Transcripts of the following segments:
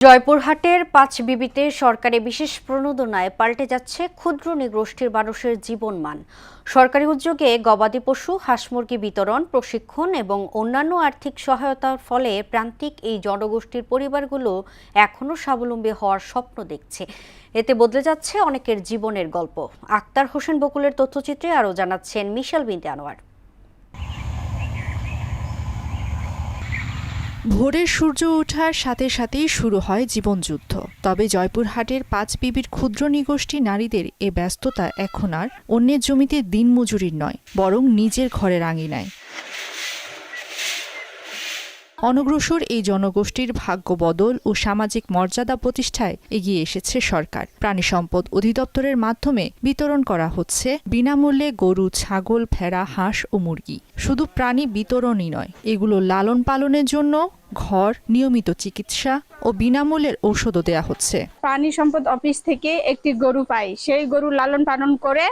জয়পুরহাটের পাঁচবিবিতে সরকারি বিশেষ প্রণোদনায় পাল্টে যাচ্ছে ক্ষুদ্র নৃগোষ্ঠীর মানুষের জীবনমান। সরকারি উদ্যোগে গবাদি পশু, হাঁস মুরগি বিতরণ, প্রশিক্ষণ এবং অন্যান্য আর্থিক সহায়তার ফলে প্রান্তিক এই জনগোষ্ঠীর পরিবারগুলো এখনও স্বাবলম্বী হওয়ার স্বপ্ন দেখছে। এতে বদলে যাচ্ছে অনেকের জীবনের গল্প। আক্তার হোসেন বকুলের তথ্যচিত্রে আরও জানাচ্ছেন মিশাল বিনতে আনোয়ার। ভোরের সূর্য ওঠার সাথে সাথেই শুরু হয় জীবনযুদ্ধ। তবে জয়পুরহাটের পাঁচবিবির ক্ষুদ্র নৃগোষ্ঠী নারীদের এ ব্যস্ততা এখন আর অন্যের জমিতে দিনমজুরির নয়, বরং নিজের ঘরের আঙিনায়। অনগ্রসর এই জনগোষ্ঠীর ভাগ্য বদল ও সামাজিক মর্যাদা প্রতিষ্ঠায় এগিয়ে এসেছে সরকার। প্রাণী সম্পদ অধিদপ্তরের মাধ্যমে বিতরণ করা হচ্ছে বিনামূল্যে গরু, ছাগল, ভেড়া, হাঁস ও মুরগি। শুধু প্রাণী বিতরণই নয়, এগুলো লালন পালনের জন্য ঘর, নিয়মিত চিকিৎসা ও বিনামূল্যের ঔষধও দেয়া হচ্ছে। প্রাণী সম্পদ অফিস থেকে একটি গরু পাই, সেই গরু লালন পালন করে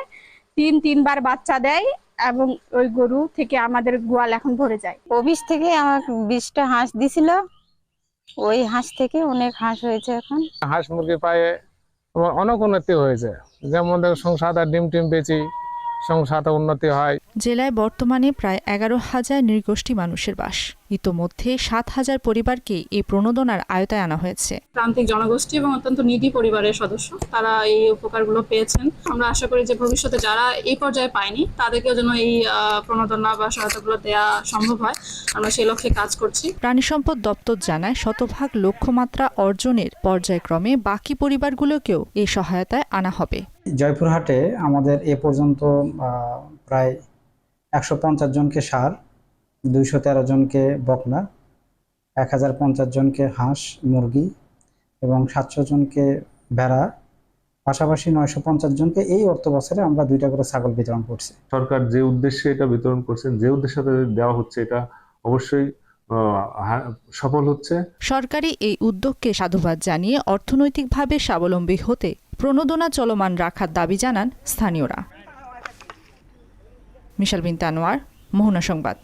তিনবার বাচ্চা দেয় এবং ওই গরু থেকে আমাদের গোয়াল এখন ভরে যায়। অফিস থেকে আমাকে 20টা হাঁস দিছিল, ওই হাঁস থেকে অনেক হাঁস হয়েছে। এখন হাঁস মুরগি পায়ে অনেক উন্নতি হয়েছে, যেমন সংসার ডিম টিম বেচি, সংসার উন্নতি হয়। জেলায় বর্তমানে প্রায় 11,000 নৃগোষ্ঠী মানুষের বাস। ইতোমধ্যে 7,000 পরিবারকে এই প্রণোদনার আওতায় আনা হয়েছে। প্রান্তিক জনগোষ্ঠী এবং অত্যন্ত নিডি পরিবারের সদস্য তারা এই উপকারগুলো পেয়েছেন। আমরা আশা করি যে ভবিষ্যতে যারা এই পর্যায়ে পায়নি তাদেরকেও যেন এই প্রণোদনা বা সহায়তাগুলো দেওয়া সম্ভব হয়। আমরা সেই লক্ষ্যে কাজ করছি। প্রাণী সম্পদ দপ্তর জানায়, শতভাগ লক্ষ্যমাত্রা অর্জনের পর্যায়ক্রমে বাকি পরিবারগুলোকেও এই সহায়তায় আনা হবে। জয়পুরহাটে আমাদের এ পর্যন্ত প্রায় 150 জনকে ষাঁড়, 213 জনকে বকনা, 1050 জনকে হাঁস মুরগি এবং 700 জনকে ভেড়া, পাশাপাশি 950 জনকে এই অর্থ বছরে আমরা 2টা করে ছাগল বিতরণ করছি। সরকার যে উদ্দেশ্যে এটা বিতরণ করছেন, যে উদ্দেশ্যে দেওয়া হচ্ছে, এটা অবশ্যই সফল হচ্ছে। সরকারি এই উদ্যোগকে সাধুবাদ জানিয়ে অর্থনৈতিকভাবে স্বাবলম্বী হতে প্রণোদনা চলমান রাখার দাবি জানান স্থানীয়রা। মিশাল বিনতে আনোয়ার, মোহনা সংবাদ।